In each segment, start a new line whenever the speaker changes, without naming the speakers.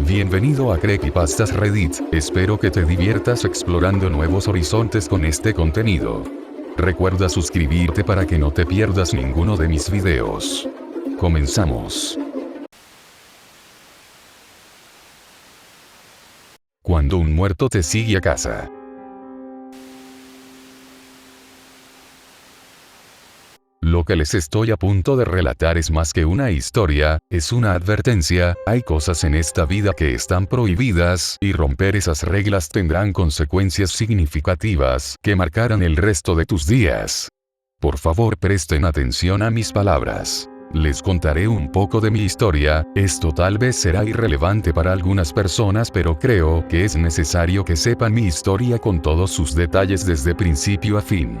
Bienvenido a Creepypastas Reddit, espero que te diviertas explorando nuevos horizontes con este contenido. Recuerda suscribirte para que no te pierdas ninguno de mis videos. Comenzamos. Cuando un muerto te sigue a casa. Lo que les estoy a punto de relatar es más que una historia, es una advertencia. Hay cosas en esta vida que están prohibidas, y romper esas reglas tendrán consecuencias significativas que marcarán el resto de tus días. Por favor, presten atención a mis palabras. Les contaré un poco de mi historia. Esto tal vez será irrelevante para algunas personas, pero creo que es necesario que sepan mi historia con todos sus detalles desde principio a fin.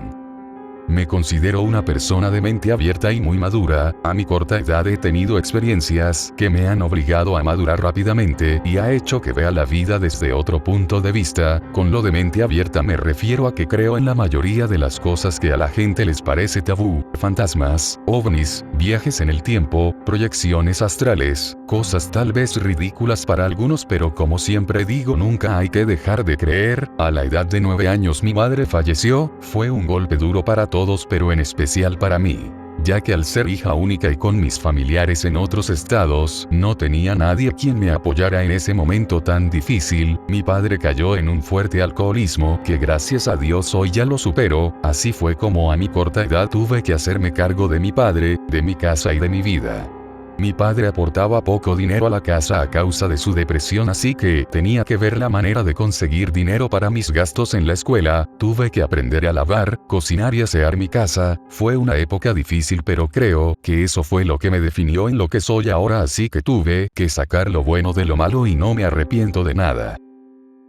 Me considero una persona de mente abierta y muy madura. A mi corta edad he tenido experiencias que me han obligado a madurar rápidamente y ha hecho que vea la vida desde otro punto de vista. Con lo de mente abierta me refiero a que creo en la mayoría de las cosas que a la gente les parece tabú: fantasmas, ovnis, viajes en el tiempo, proyecciones astrales, cosas tal vez ridículas para algunos, pero como siempre digo, nunca hay que dejar de creer. A la edad de 9 años mi madre falleció. Fue un golpe duro para todos, pero en especial para mí, ya que al ser hija única y con mis familiares en otros estados, no tenía nadie quien me apoyara en ese momento tan difícil. Mi padre cayó en un fuerte alcoholismo que gracias a Dios hoy ya lo supero. Así fue como a mi corta edad tuve que hacerme cargo de mi padre, de mi casa y de mi vida. Mi padre aportaba poco dinero a la casa a causa de su depresión, así que tenía que ver la manera de conseguir dinero para mis gastos en la escuela. Tuve que aprender a lavar, cocinar y asear mi casa. Fue una época difícil, pero creo que eso fue lo que me definió en lo que soy ahora, así que tuve que sacar lo bueno de lo malo y no me arrepiento de nada.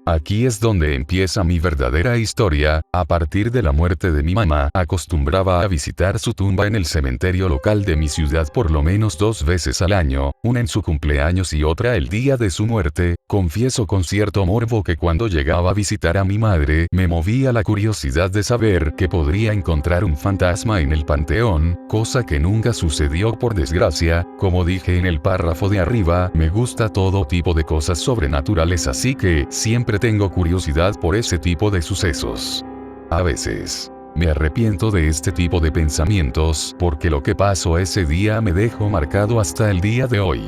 Aquí es donde empieza mi verdadera historia. A partir de la muerte de mi mamá, acostumbraba a visitar su tumba en el cementerio local de mi ciudad por lo menos 2 veces al año, una en su cumpleaños y otra el día de su muerte. Confieso con cierto morbo que cuando llegaba a visitar a mi madre, me movía la curiosidad de saber que podría encontrar un fantasma en el panteón, cosa que nunca sucedió por desgracia. Como dije en el párrafo de arriba, me gusta todo tipo de cosas sobrenaturales, así que siempre tengo curiosidad por ese tipo de sucesos. A veces me arrepiento de este tipo de pensamientos porque lo que pasó ese día me dejó marcado hasta el día de hoy.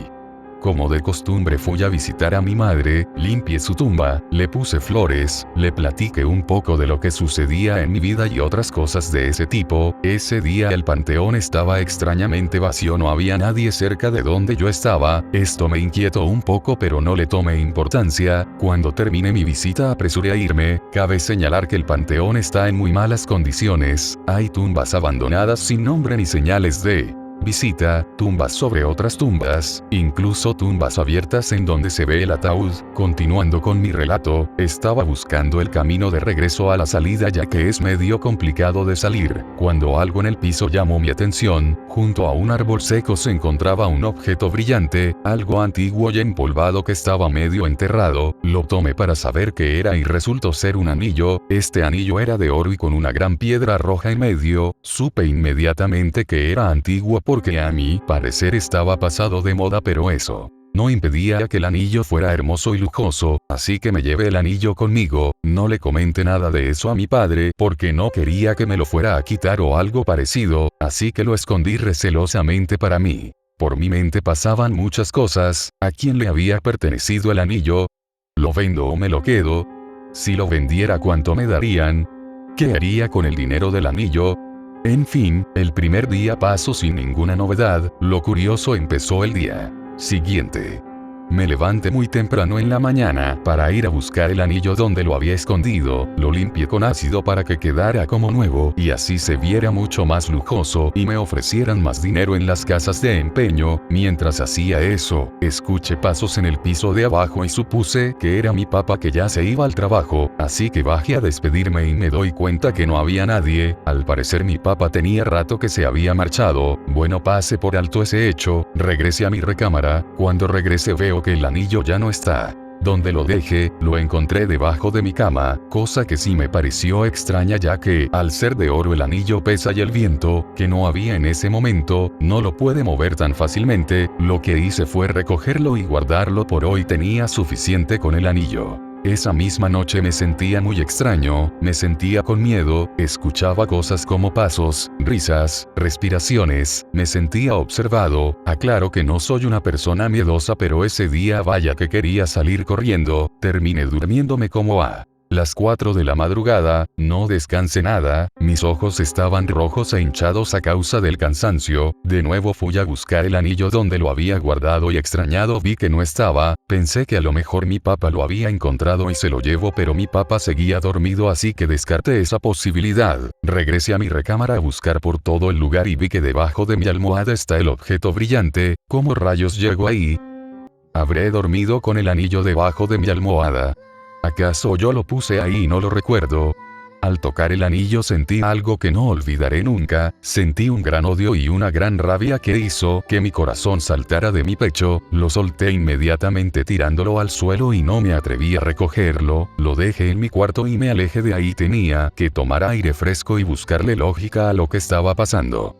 Como de costumbre fui a visitar a mi madre, limpié su tumba, le puse flores, le platiqué un poco de lo que sucedía en mi vida y otras cosas de ese tipo. Ese día el panteón estaba extrañamente vacío, no había nadie cerca de donde yo estaba. Esto me inquietó un poco, pero no le tomé importancia. Cuando terminé mi visita apresuré a irme. Cabe señalar que el panteón está en muy malas condiciones. Hay tumbas abandonadas sin nombre ni señales de visita, tumbas sobre otras tumbas, incluso tumbas abiertas en donde se ve el ataúd. Continuando con mi relato, estaba buscando el camino de regreso a la salida, ya que es medio complicado de salir, cuando algo en el piso llamó mi atención. Junto a un árbol seco se encontraba un objeto brillante, algo antiguo y empolvado que estaba medio enterrado. Lo tomé para saber qué era y resultó ser un anillo. Este anillo era de oro y con una gran piedra roja en medio. Supe inmediatamente que era antiguo porque a mi parecer estaba pasado de moda, pero eso no impedía que el anillo fuera hermoso y lujoso, así que me llevé el anillo conmigo. No le comenté nada de eso a mi padre porque no quería que me lo fuera a quitar o algo parecido, así que lo escondí recelosamente para mí. Por mi mente pasaban muchas cosas. ¿A quién le había pertenecido el anillo? ¿Lo vendo o me lo quedo? Si lo vendiera, ¿cuánto me darían? ¿Qué haría con el dinero del anillo? En fin, el primer día pasó sin ninguna novedad. Lo curioso empezó el día siguiente. Me levanté muy temprano en la mañana para ir a buscar el anillo donde lo había escondido. Lo limpié con ácido para que quedara como nuevo y así se viera mucho más lujoso y me ofrecieran más dinero en las casas de empeño. Mientras hacía eso, escuché pasos en el piso de abajo y supuse que era mi papá, que ya se iba al trabajo, así que bajé a despedirme y me doy cuenta que no había nadie. Al parecer mi papá tenía rato que se había marchado. Bueno, pasé por alto ese hecho, regresé a mi recámara. Cuando regresé veo que el anillo ya no está. Donde lo dejé, lo encontré debajo de mi cama, cosa que sí me pareció extraña ya que, al ser de oro el anillo pesa y el viento, que no había en ese momento, no lo puede mover tan fácilmente. Lo que hice fue recogerlo y guardarlo por hoy, tenía suficiente con el anillo. Esa misma noche me sentía muy extraño, me sentía con miedo, escuchaba cosas como pasos, risas, respiraciones, me sentía observado. Aclaro que no soy una persona miedosa, pero ese día vaya que quería salir corriendo, terminé durmiéndome como a las 4 de la madrugada, no descansé nada, mis ojos estaban rojos e hinchados a causa del cansancio. De nuevo fui a buscar el anillo donde lo había guardado y extrañado vi que no estaba. Pensé que a lo mejor mi papá lo había encontrado y se lo llevó, pero mi papá seguía dormido, así que descarté esa posibilidad. Regresé a mi recámara a buscar por todo el lugar y vi que debajo de mi almohada está el objeto brillante. ¿Cómo rayos llegó ahí? ¿Habré dormido con el anillo debajo de mi almohada? ¿Acaso yo lo puse ahí y no lo recuerdo? Al tocar el anillo sentí algo que no olvidaré nunca, sentí un gran odio y una gran rabia que hizo que mi corazón saltara de mi pecho. Lo solté inmediatamente tirándolo al suelo y no me atreví a recogerlo, lo dejé en mi cuarto y me alejé de ahí. Tenía que tomar aire fresco y buscarle lógica a lo que estaba pasando.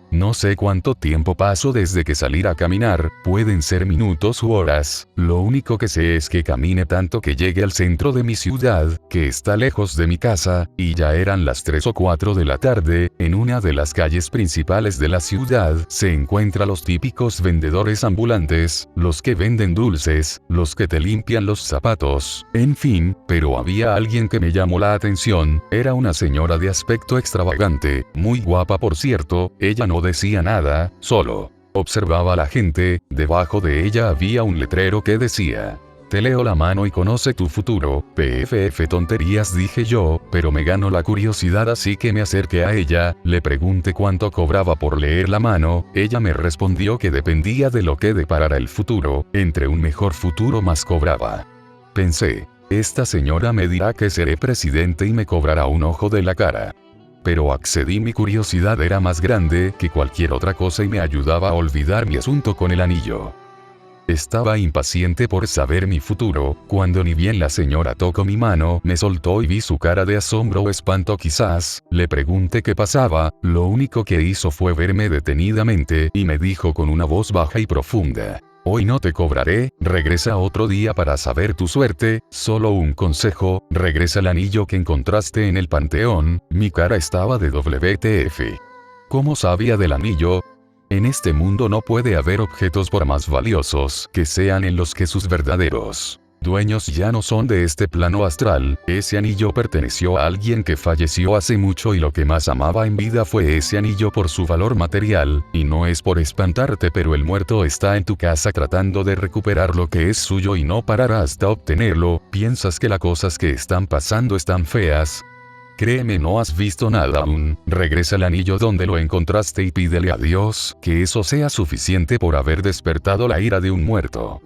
No sé cuánto tiempo pasó desde que salir a caminar, pueden ser minutos u horas, lo único que sé es que caminé tanto que llegué al centro de mi ciudad, que está lejos de mi casa, y ya eran las 3 o 4 de la tarde. En una de las calles principales de la ciudad se encuentran los típicos vendedores ambulantes, los que venden dulces, los que te limpian los zapatos, en fin, pero había alguien que me llamó la atención. Era una señora de aspecto extravagante, muy guapa por cierto. Ella no decía nada, solo observaba a la gente. Debajo de ella había un letrero que decía: "Te leo la mano y conoce tu futuro". PFF tonterías, dije yo, pero me ganó la curiosidad, así que me acerqué a ella, le pregunté cuánto cobraba por leer la mano. Ella me respondió que dependía de lo que deparara el futuro, entre un mejor futuro más cobraba. Pensé, esta señora me dirá que seré presidente y me cobrará un ojo de la cara. Pero accedí, mi curiosidad era más grande que cualquier otra cosa y me ayudaba a olvidar mi asunto con el anillo. Estaba impaciente por saber mi futuro, cuando ni bien la señora tocó mi mano, me soltó y vi su cara de asombro o espanto quizás. Le pregunté qué pasaba, lo único que hizo fue verme detenidamente y me dijo con una voz baja y profunda: "Hoy no te cobraré, regresa otro día para saber tu suerte. Solo un consejo, regresa el anillo que encontraste en el panteón". Mi cara estaba de WTF. ¿Cómo sabía del anillo? En este mundo no puede haber objetos por más valiosos que sean en los que sus verdaderos dueños ya no son de este plano astral. Ese anillo perteneció a alguien que falleció hace mucho y lo que más amaba en vida fue ese anillo por su valor material, y no es por espantarte, pero el muerto está en tu casa tratando de recuperar lo que es suyo y no parará hasta obtenerlo. ¿Piensas que las cosas que están pasando están feas? Créeme, no has visto nada aún. Regresa el anillo donde lo encontraste y pídele a Dios que eso sea suficiente por haber despertado la ira de un muerto.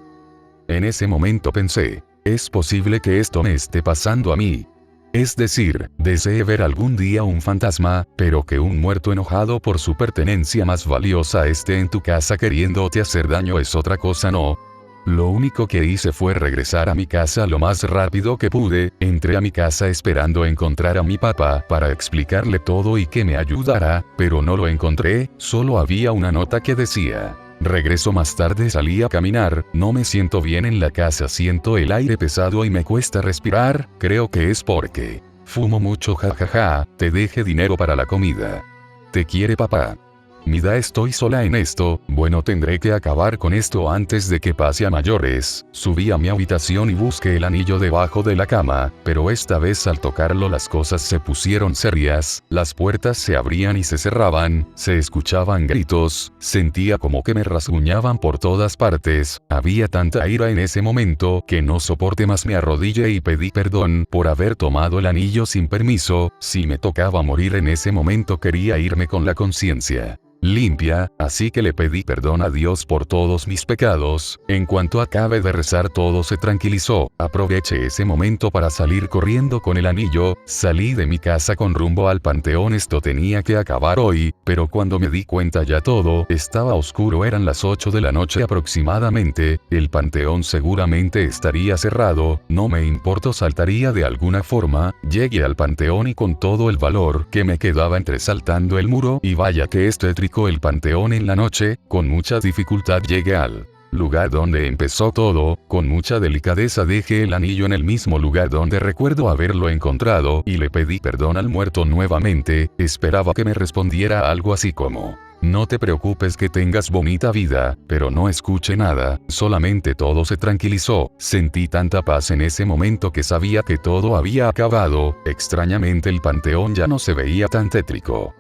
En ese momento pensé, es posible que esto me esté pasando a mí. Es decir, deseé ver algún día un fantasma, pero que un muerto enojado por su pertenencia más valiosa esté en tu casa queriéndote hacer daño es otra cosa, ¿no? Lo único que hice fue regresar a mi casa lo más rápido que pude. Entré a mi casa esperando encontrar a mi papá para explicarle todo y que me ayudara, pero no lo encontré. Solo había una nota que decía: "Regreso más tarde". Salí a caminar, no me siento bien en la casa, siento el aire pesado y me cuesta respirar. Creo que es porque fumo mucho, jajaja. Te dejé dinero para la comida. Te quiere papá. Mira, estoy sola en esto. Bueno, tendré que acabar con esto antes de que pase a mayores. Subí a mi habitación y busqué el anillo debajo de la cama, pero esta vez al tocarlo las cosas se pusieron serias. Las puertas se abrían y se cerraban, se escuchaban gritos, sentía como que me rasguñaban por todas partes. Había tanta ira en ese momento que no soporté más, me arrodillé y pedí perdón por haber tomado el anillo sin permiso. Si me tocaba morir en ese momento, quería irme con la conciencia limpia, así que le pedí perdón a Dios por todos mis pecados. En cuanto acabe de rezar todo se tranquilizó. Aproveché ese momento para salir corriendo con el anillo. Salí de mi casa con rumbo al panteón. Esto tenía que acabar hoy, pero cuando me di cuenta ya todo estaba oscuro. Eran las 8 de la noche aproximadamente. El panteón seguramente estaría cerrado. No me importó, saltaría de alguna forma. Llegué al panteón y con todo el valor que me quedaba entre saltando el muro y vaya que es tétrico el panteón en la noche, con mucha dificultad llegué al lugar donde empezó todo. Con mucha delicadeza dejé el anillo en el mismo lugar donde recuerdo haberlo encontrado y le pedí perdón al muerto nuevamente. Esperaba que me respondiera algo así como: no te preocupes, que tengas bonita vida, pero no escuché nada, solamente todo se tranquilizó. Sentí tanta paz en ese momento que sabía que todo había acabado. Extrañamente el panteón ya no se veía tan tétrico.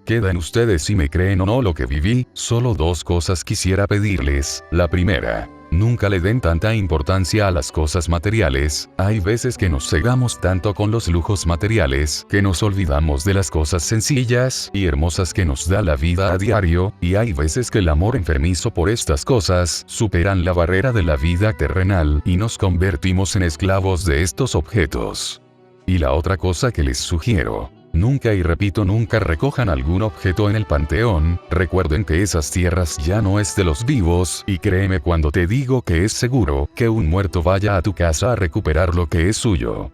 Quedan ustedes si me creen o no lo que viví. Solo dos cosas quisiera pedirles. La primera: nunca le den tanta importancia a las cosas materiales. Hay veces que nos cegamos tanto con los lujos materiales que nos olvidamos de las cosas sencillas y hermosas que nos da la vida a diario, y hay veces que el amor enfermizo por estas cosas superan la barrera de la vida terrenal y nos convertimos en esclavos de estos objetos. Y la otra cosa que les sugiero: nunca, y repito nunca, recojan algún objeto en el panteón. Recuerden que esas tierras ya no es de los vivos, y créeme cuando te digo que es seguro que un muerto vaya a tu casa a recuperar lo que es suyo.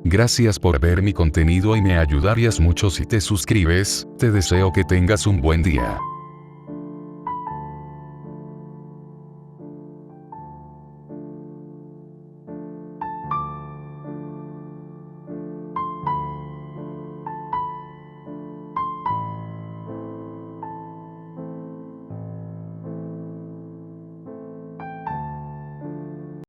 Gracias por ver mi contenido y me ayudarías mucho si te suscribes. Te deseo que tengas un buen día.